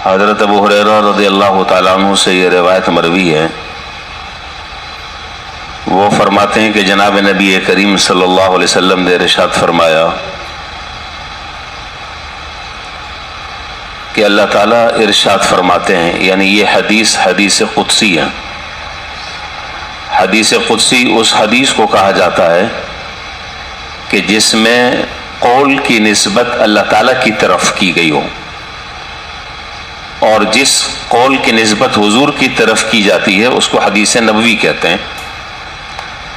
حضرت ابو ہریرہ رضی اللہ تعالیٰ عنہ سے یہ روایت مروی ہے، وہ فرماتے ہیں کہ جناب نبی کریم صلی اللہ علیہ وسلم نے ارشاد فرمایا کہ اللہ تعالیٰ ارشاد فرماتے ہیں، یعنی یہ حدیث قدسی ہے۔ حدیث قدسی اس حدیث کو کہا جاتا ہے کہ جس میں قول کی نسبت اللہ تعالیٰ کی طرف کی گئی ہو، اور جس قول کی نسبت حضور کی طرف کی جاتی ہے اس کو حدیث نبوی کہتے ہیں۔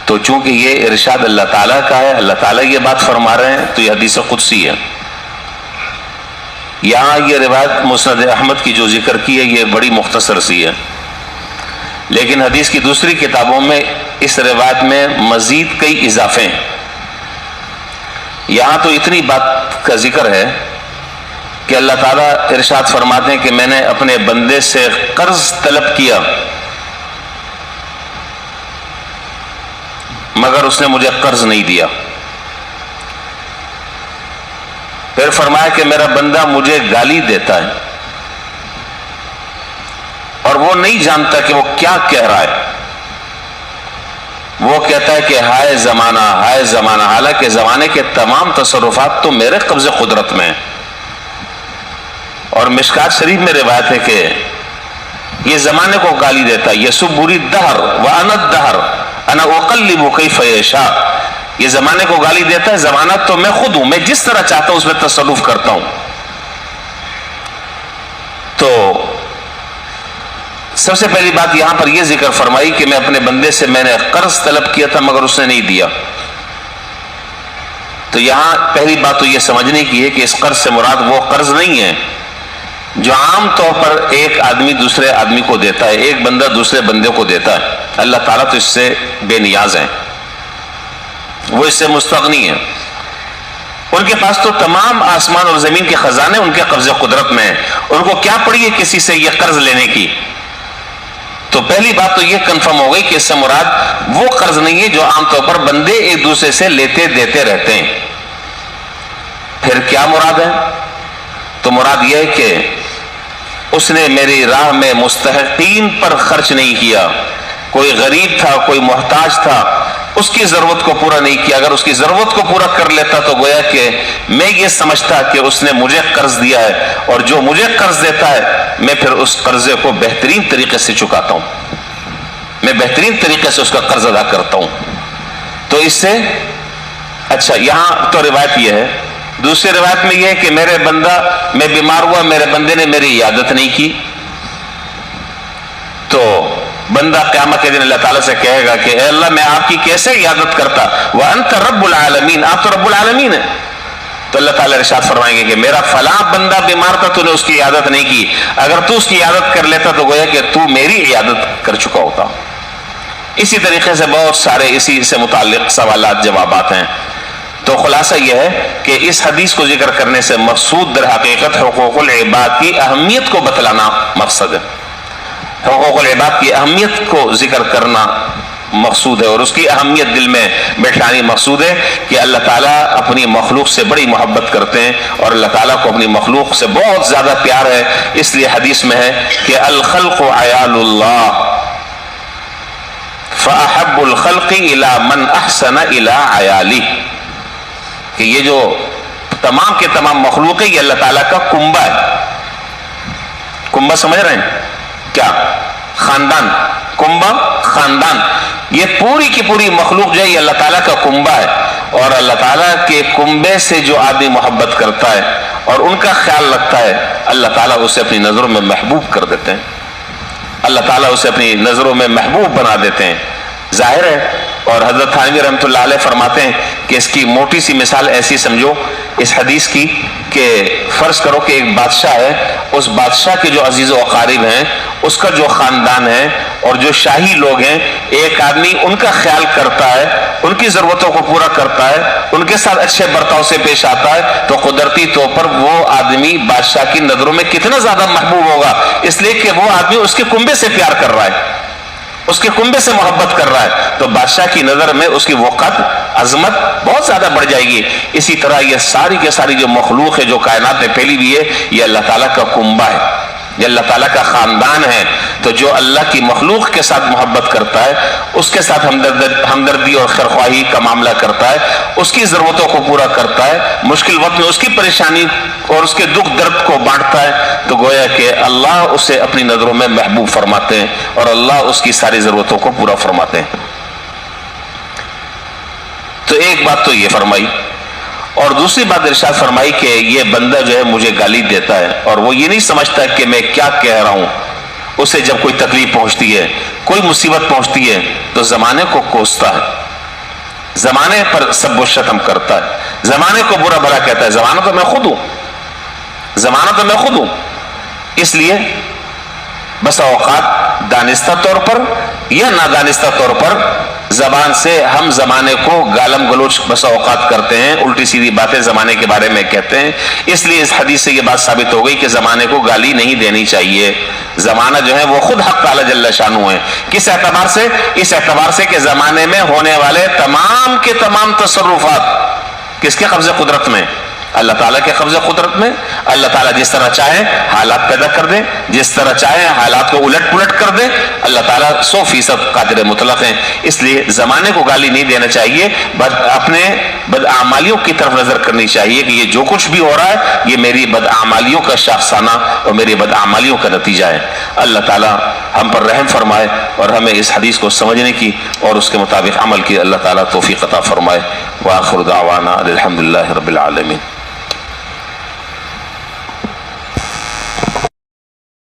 تو چونکہ یہ ارشاد اللہ تعالیٰ کا ہے، اللہ تعالیٰ یہ بات فرما رہے ہیں، تو یہ حدیث قدسی ہے۔ یہاں یہ روایت مسند احمد کی جو ذکر کی ہے یہ بڑی مختصر سی ہے، لیکن حدیث کی دوسری کتابوں میں اس روایت میں مزید کئی اضافے ہیں۔ یہاں تو اتنی بات کا ذکر ہے کہ اللہ تعالیٰ ارشاد فرماتے ہیں کہ میں نے اپنے بندے سے قرض طلب کیا مگر اس نے مجھے قرض نہیں دیا۔ پھر فرمایا کہ میرا بندہ مجھے گالی دیتا ہے اور وہ نہیں جانتا کہ وہ کیا کہہ رہا ہے، وہ کہتا ہے کہ ہائے زمانہ، حالانکہ زمانے کے تمام تصرفات تو میرے قبض قدرت میں ہیں۔ اور مشکات شریف میں روایت ہے کہ یہ زمانے کو گالی دیتا ہے، یسبنی الدہر وانا الدہر انا اقلب کیف یشاء، یہ زمانے کو گالی دیتا ہے، زمانہ تو میں خود ہوں، میں جس طرح چاہتا ہوں اس میں تصرف کرتا ہوں۔ تو سب سے پہلی بات یہاں پر یہ ذکر فرمائی کہ میں اپنے بندے سے میں نے قرض طلب کیا تھا مگر اس نے نہیں دیا۔ تو یہاں پہلی بات تو یہ سمجھنے کی ہے کہ اس قرض سے مراد وہ قرض نہیں ہے جو عام طور پر ایک آدمی دوسرے آدمی کو دیتا ہے، ایک بندہ دوسرے بندے کو دیتا ہے۔ اللہ تعالیٰ تو اس سے بے نیاز ہیں، وہ اس سے مستغنی ہیں، ان کے پاس تو تمام آسمان اور زمین کے خزانے ان کے قبض قدرت میں ہیں، ان کو کیا پڑی ہے کسی سے یہ قرض لینے کی۔ تو پہلی بات تو یہ کنفرم ہو گئی کہ اس سے مراد وہ قرض نہیں ہے جو عام طور پر بندے ایک دوسرے سے لیتے دیتے رہتے ہیں۔ پھر کیا مراد ہے؟ تو مراد یہ ہے کہ اس نے میری راہ میں مستحقین پر خرچ نہیں کیا، کوئی غریب تھا، کوئی محتاج تھا، اس کی ضرورت کو پورا نہیں کیا۔ اگر اس کی ضرورت کو پورا کر لیتا تو گویا کہ میں یہ سمجھتا کہ اس نے مجھے قرض دیا ہے، اور جو مجھے قرض دیتا ہے میں پھر اس قرضے کو بہترین طریقے سے چکاتا ہوں، میں بہترین طریقے سے اس کا قرض ادا کرتا ہوں۔ تو اس سے اچھا یہاں تو روایت یہ ہے۔ دوسری روایت میں یہ ہے کہ میں بیمار ہوا، میرے بندے نے میری عیادت نہیں کی، تو بندہ قیامت کے دن اللہ تعالیٰ سے کہے گا کہ اے اللہ میں آپ کی کیسے عیادت کرتا، وَأَنْتَ رَبُّ الْعَالَمِينَ، آپ تو رب العالمین ہیں۔ تو اللہ تعالیٰ ارشاد فرمائیں گے کہ میرا فلاں بندہ بیمار تھا، تو نے اس کی عیادت نہیں کی، اگر تو اس کی عیادت کر لیتا تو گویا کہ تو میری عیادت کر چکا ہوتا۔ اسی طریقے سے بہت سارے اسی سے متعلق سوالات جوابات ہیں۔ تو خلاصہ یہ ہے کہ اس حدیث کو ذکر کرنے سے مقصود در حقیقت حقوق العباد کی اہمیت کو بتلانا مقصد ہے، حقوق العباد کی اہمیت کو ذکر کرنا مقصود ہے، اور اس کی اہمیت دل میں بیٹھانی مقصود ہے کہ اللہ تعالیٰ اپنی مخلوق سے بڑی محبت کرتے ہیں، اور اللہ تعالیٰ کو اپنی مخلوق سے بہت زیادہ پیار ہے۔ اس لیے حدیث میں ہے کہ الخلق عیال اللہ فاحب الخلق الی من احسن الی عیالی، کہ یہ جو تمام کے تمام مخلوق ہے یہ اللہ تعالیٰ کا کنبہ ہے۔ کنبہ سمجھ رہے ہیں کیا؟ خاندان، کنبہ خاندان، یہ پوری کی پوری مخلوق جو ہے یہ اللہ تعالیٰ کا کنبہ ہے، اور اللہ تعالیٰ کے کنبے سے جو آدمی محبت کرتا ہے اور ان کا خیال رکھتا ہے، اللہ تعالیٰ اسے اپنی نظروں میں محبوب کر دیتے ہیں، اللہ تعالیٰ اسے اپنی نظروں میں محبوب بنا دیتے ہیں۔ ظاہر ہے، اور حضرت تھانوی رحمۃ اللہ علیہ فرماتے ہیں کہ اس کی موٹی سی مثال ایسی سمجھو اس حدیث کی کہ فرض کرو کہ ایک بادشاہ ہے، اس بادشاہ کے جو عزیز و اقارب ہیں، اس کا جو خاندان ہے اور جو شاہی لوگ ہیں، ایک آدمی ان کا خیال کرتا ہے، ان کی ضرورتوں کو پورا کرتا ہے، ان کے ساتھ اچھے برتاؤ سے پیش آتا ہے، تو قدرتی طور پر وہ آدمی بادشاہ کی نظروں میں کتنا زیادہ محبوب ہوگا، اس لیے کہ وہ آدمی اس کے کنبے سے پیار کر رہا ہے، اس کے کنبے سے محبت کر رہا ہے، تو بادشاہ کی نظر میں اس کی وقت عظمت بہت زیادہ بڑھ جائے گی۔ اسی طرح یہ ساری کے ساری جو مخلوق ہے جو کائنات میں پھیلی ہوئی ہے یہ اللہ تعالیٰ کا کنبہ ہے، یہ اللہ تعالیٰ کا خاندان ہے، تو جو اللہ کی مخلوق کے ساتھ محبت کرتا ہے، اس کے ساتھ ہمدردی اور خیرخواہی کا معاملہ کرتا ہے، اس کی ضرورتوں کو پورا کرتا ہے، مشکل وقت میں اس کی پریشانی اور اس کے دکھ درد کو بانٹتا ہے، تو گویا کہ اللہ اسے اپنی نظروں میں محبوب فرماتے ہیں اور اللہ اس کی ساری ضرورتوں کو پورا فرماتے ہیں۔ تو ایک بات تو یہ فرمائی، اور دوسری بات ارشاد فرمائی کہ یہ بندہ جو ہے مجھے گالی دیتا ہے اور وہ یہ نہیں سمجھتا کہ میں کیا کہہ رہا ہوں۔ اسے جب کوئی تکلیف پہنچتی ہے، کوئی مصیبت پہنچتی ہے، تو زمانے کو کوستا ہے، زمانے پر سب و شتم کرتا ہے، زمانے کو برا بھلا کہتا ہے۔ زمانہ تو میں خود ہوں، زمانہ تو میں خود ہوں۔ اس لیے بس اوقات دانستہ طور پر یا نادانستہ طور پر زبان سے ہم زمانے کو گالم گلوچ بس اوقات کرتے ہیں، الٹی سیدھی باتیں زمانے کے بارے میں کہتے ہیں۔ اس لیے اس حدیث سے یہ بات ثابت ہو گئی کہ زمانے کو گالی نہیں دینی چاہیے۔ زمانہ جو ہے وہ خود حق تعالی جل شانہ ہے۔ کس اعتبار سے؟ اس اعتبار سے کہ زمانے میں ہونے والے تمام کے تمام تصرفات کس کے قبضے قدرت میں؟ اللہ تعالیٰ کے قبضہ قدرت میں۔ اللہ تعالیٰ جس طرح چاہے حالات پیدا کر دے، جس طرح چاہے حالات کو الٹ پلٹ کر دے۔ اللہ تعالیٰ 100% قادر مطلق ہیں۔ اس لیے زمانے کو گالی نہیں دینا چاہیے، اپنے بدعمالیوں کی طرف نظر کرنی چاہیے کہ یہ جو کچھ بھی ہو رہا ہے یہ میری بدعمالیوں کا شاخسانہ اور میری بدعمالیوں کا نتیجہ ہے۔ اللہ تعالیٰ ہم پر رحم فرمائے اور ہمیں اس حدیث کو سمجھنے کی اور اس کے مطابق عمل کی اللہ تعالیٰ توفیق عطا فرمائے۔ وآخر دعوانا الحمدللہ رب العالمین۔